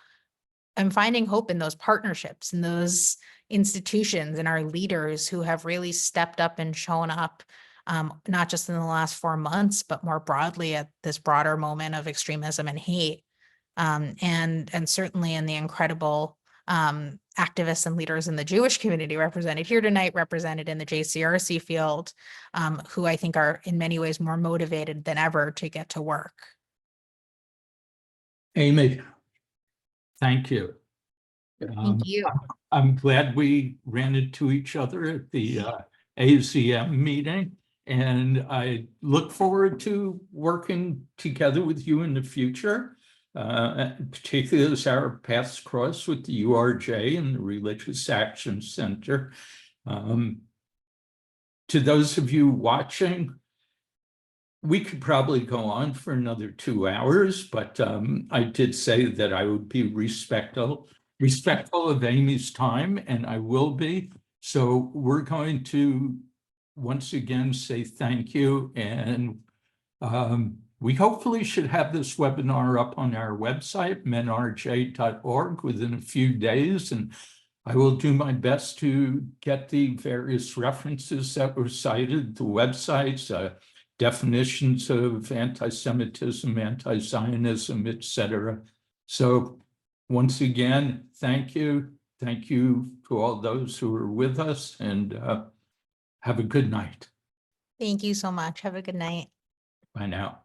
I'm finding hope in those partnerships and those institutions and our leaders who have really stepped up and shown up, not just in the last 4 months, but more broadly at this broader moment of extremism and hate. And certainly in the incredible activists and leaders in the Jewish community represented here tonight, represented in the JCRC field, who I think are in many ways more motivated than ever to get to work. Amy, thank you. Thank you. I'm glad we ran into each other at the AZM meeting, and I look forward to working together with you in the future, particularly as our paths cross with the URJ and the Religious Action Center. To those of you watching, we could probably go on for another 2 hours, but I did say that I would be respectful of Amy's time, and I will be. So we're going to once again say thank you, and we hopefully should have this webinar up on our website, menrj.org, within a few days, and I will do my best to get the various references that were cited, the websites, definitions of anti-Semitism, anti-Zionism, etc. So once again, thank you. Thank you to all those who are with us, and have a good night. Thank you so much. Have a good night. Bye now.